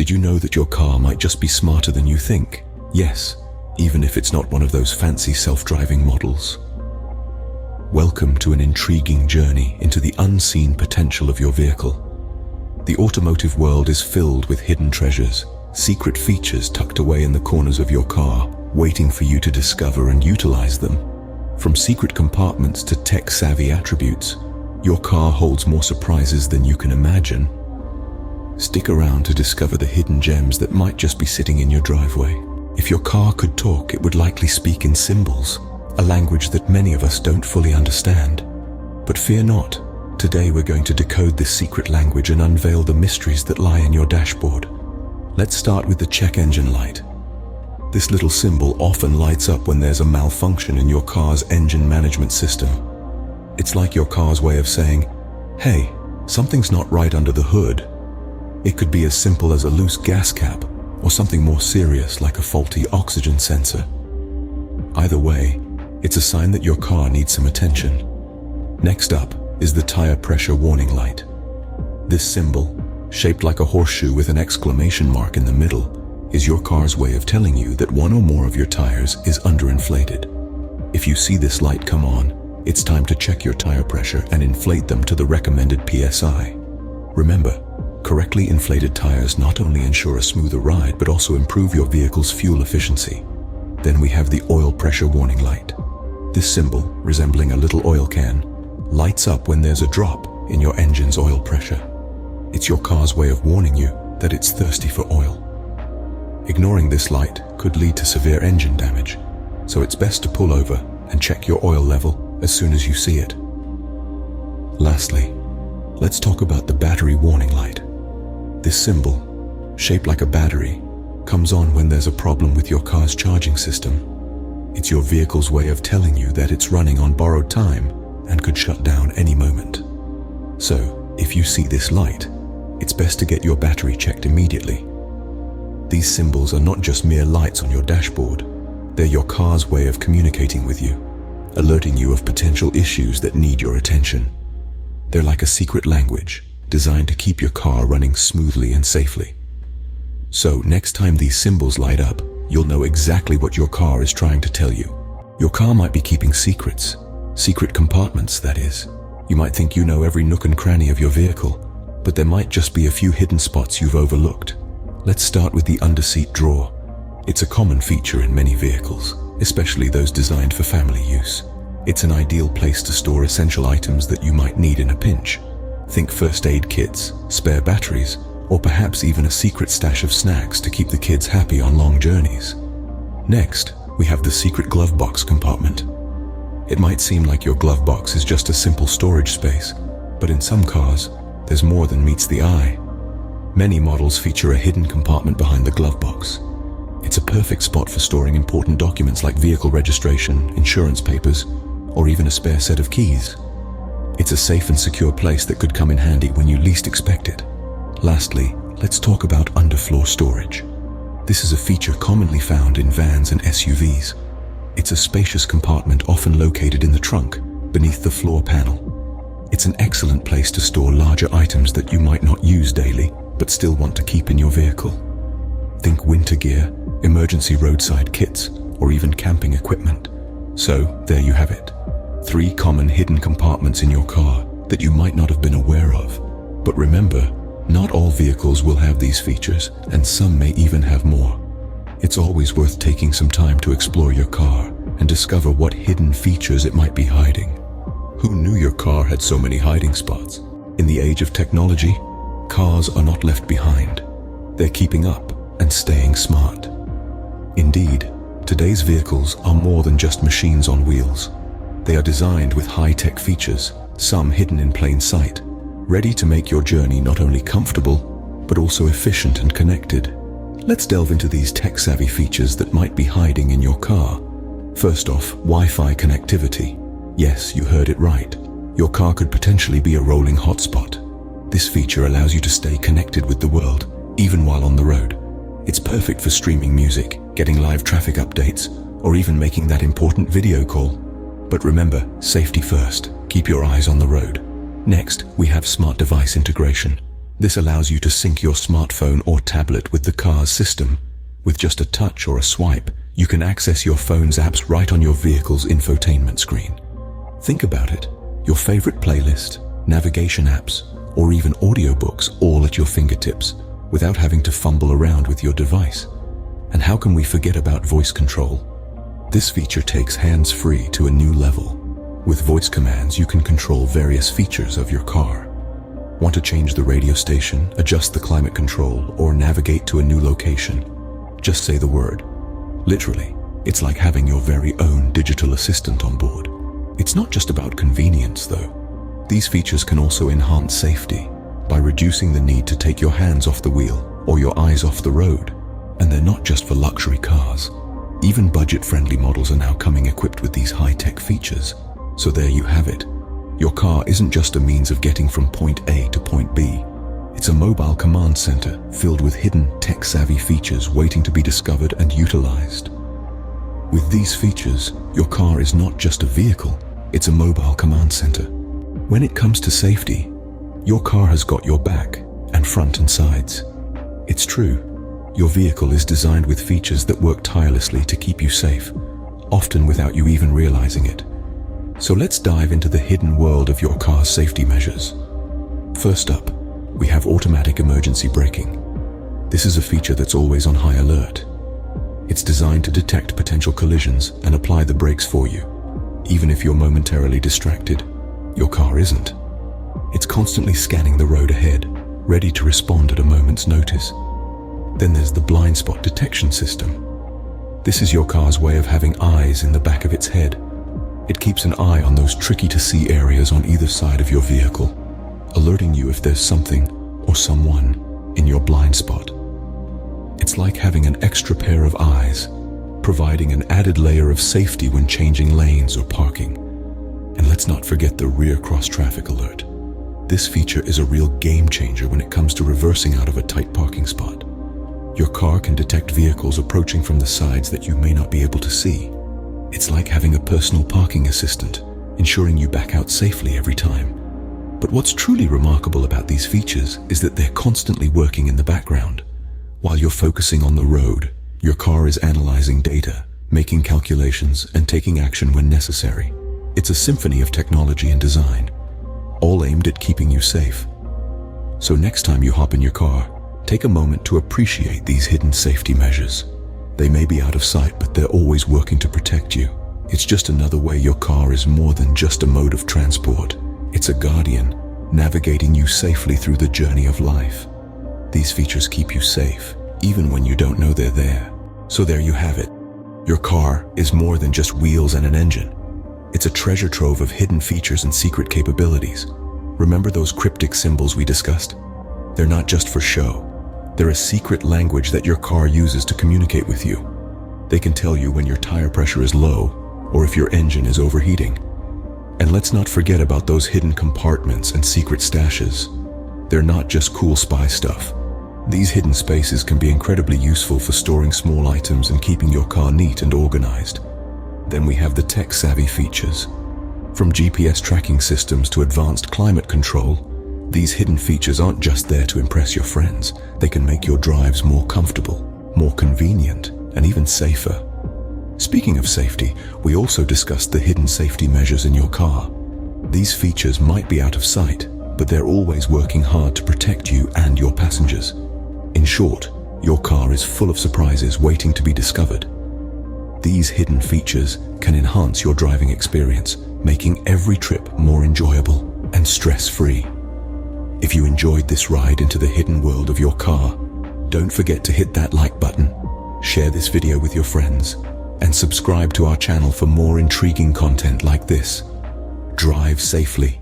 Did you know that your car might just be smarter than you think? Yes, even if it's not one of those fancy self-driving models. Welcome to an intriguing journey into the unseen potential of your vehicle. The automotive world is filled with hidden treasures, secret features tucked away in the corners of your car, waiting for you to discover and utilize them. From secret compartments to tech-savvy attributes, your car holds more surprises than you can imagine. Stick around to discover the hidden gems that might just be sitting in your driveway. If your car could talk, it would likely speak in symbols, a language that many of us don't fully understand. But fear not. Today we're going to decode this secret language and unveil the mysteries that lie in your dashboard. Let's start with the check engine light. This little symbol often lights up when there's a malfunction in your car's engine management system. It's like your car's way of saying, hey, something's not right under the hood. It could be as simple as a loose gas cap, or something more serious like a faulty oxygen sensor. Either way, it's a sign that your car needs some attention. Next up is the tire pressure warning light. This symbol, shaped like a horseshoe with an exclamation mark in the middle, is your car's way of telling you that one or more of your tires is underinflated. If you see this light come on, it's time to check your tire pressure and inflate them to the recommended PSI. Remember, correctly inflated tires not only ensure a smoother ride but also improve your vehicle's fuel efficiency. Then we have the oil pressure warning light. This symbol, resembling a little oil can, lights up when there's a drop in your engine's oil pressure. It's your car's way of warning you that it's thirsty for oil. Ignoring this light could lead to severe engine damage, so it's best to pull over and check your oil level as soon as you see it. Lastly, let's talk about the battery warning light. This symbol, shaped like a battery, comes on when there's a problem with your car's charging system. It's your vehicle's way of telling you that it's running on borrowed time and could shut down any moment. So, if you see this light, it's best to get your battery checked immediately. These symbols are not just mere lights on your dashboard. They're your car's way of communicating with you, alerting you of potential issues that need your attention. They're like a secret language, designed to keep your car running smoothly and safely. So next time these symbols light up, you'll know exactly what your car is trying to tell you. Your car might be keeping secrets, secret compartments, that is. You might think you know every nook and cranny of your vehicle, but there might just be a few hidden spots you've overlooked. Let's start with the underseat drawer. It's a common feature in many vehicles, especially those designed for family use. It's an ideal place to store essential items that you might need in a pinch. Think first aid kits, spare batteries, or perhaps even a secret stash of snacks to keep the kids happy on long journeys. Next, we have the secret glove box compartment. It might seem like your glove box is just a simple storage space, but in some cars, there's more than meets the eye. Many models feature a hidden compartment behind the glove box. It's a perfect spot for storing important documents like vehicle registration, insurance papers, or even a spare set of keys. It's a safe and secure place that could come in handy when you least expect it. Lastly, let's talk about underfloor storage. This is a feature commonly found in vans and SUVs. It's a spacious compartment often located in the trunk, beneath the floor panel. It's an excellent place to store larger items that you might not use daily, but still want to keep in your vehicle. Think winter gear, emergency roadside kits, or even camping equipment. So, there you have it. 3 common hidden compartments in your car that you might not have been aware of. But remember, not all vehicles will have these features, and some may even have more. It's always worth taking some time to explore your car and discover what hidden features it might be hiding. Who knew your car had so many hiding spots? In the age of technology, cars are not left behind. They're keeping up and staying smart. Indeed, today's vehicles are more than just machines on wheels. They are designed with high-tech features, some hidden in plain sight, ready to make your journey not only comfortable, but also efficient and connected. Let's delve into these tech-savvy features that might be hiding in your car. First off, Wi-Fi connectivity. Yes, you heard it right. Your car could potentially be a rolling hotspot. This feature allows you to stay connected with the world, even while on the road. It's perfect for streaming music, getting live traffic updates, or even making that important video call. But remember, safety first. Keep your eyes on the road. Next, we have smart device integration. This allows you to sync your smartphone or tablet with the car's system. With just a touch or a swipe, you can access your phone's apps right on your vehicle's infotainment screen. Think about it. Your favorite playlist, navigation apps, or even audiobooks all at your fingertips, without having to fumble around with your device. And how can we forget about voice control? This feature takes hands-free to a new level. With voice commands, you can control various features of your car. Want to change the radio station, adjust the climate control, or navigate to a new location? Just say the word. Literally, it's like having your very own digital assistant on board. It's not just about convenience, though. These features can also enhance safety by reducing the need to take your hands off the wheel or your eyes off the road. And they're not just for luxury cars. Even budget-friendly models are now coming equipped with these high-tech features. So there you have it. Your car isn't just a means of getting from point A to point B. It's a mobile command center filled with hidden tech-savvy features waiting to be discovered and utilized. With these features, your car is not just a vehicle, it's a mobile command center. When it comes to safety, your car has got your back and front and sides. It's true. Your vehicle is designed with features that work tirelessly to keep you safe, often without you even realizing it. So let's dive into the hidden world of your car's safety measures. First up, we have automatic emergency braking. This is a feature that's always on high alert. It's designed to detect potential collisions and apply the brakes for you. Even if you're momentarily distracted, your car isn't. It's constantly scanning the road ahead, ready to respond at a moment's notice. Then there's the blind spot detection system. This is your car's way of having eyes in the back of its head. It keeps an eye on those tricky-to-see areas on either side of your vehicle, alerting you if there's something or someone in your blind spot. It's like having an extra pair of eyes, providing an added layer of safety when changing lanes or parking. And let's not forget the rear cross-traffic alert. This feature is a real game changer when it comes to reversing out of a tight parking spot. Your car can detect vehicles approaching from the sides that you may not be able to see. It's like having a personal parking assistant, ensuring you back out safely every time. But what's truly remarkable about these features is that they're constantly working in the background. While you're focusing on the road, your car is analyzing data, making calculations, and taking action when necessary. It's a symphony of technology and design, all aimed at keeping you safe. So next time you hop in your car, take a moment to appreciate these hidden safety measures. They may be out of sight, but they're always working to protect you. It's just another way your car is more than just a mode of transport. It's a guardian, navigating you safely through the journey of life. These features keep you safe, even when you don't know they're there. So there you have it. Your car is more than just wheels and an engine. It's a treasure trove of hidden features and secret capabilities. Remember those cryptic symbols we discussed? They're not just for show. They're a secret language that your car uses to communicate with you. They can tell you when your tire pressure is low or if your engine is overheating. And let's not forget about those hidden compartments and secret stashes. They're not just cool spy stuff. These hidden spaces can be incredibly useful for storing small items and keeping your car neat and organized. Then we have the tech-savvy features. From GPS tracking systems to advanced climate control, these hidden features aren't just there to impress your friends. They can make your drives more comfortable, more convenient, and even safer. Speaking of safety, we also discussed the hidden safety measures in your car. These features might be out of sight, but they're always working hard to protect you and your passengers. In short, your car is full of surprises waiting to be discovered. These hidden features can enhance your driving experience, making every trip more enjoyable and stress-free. If you enjoyed this ride into the hidden world of your car, don't forget to hit that like button, share this video with your friends, and subscribe to our channel for more intriguing content like this. Drive safely.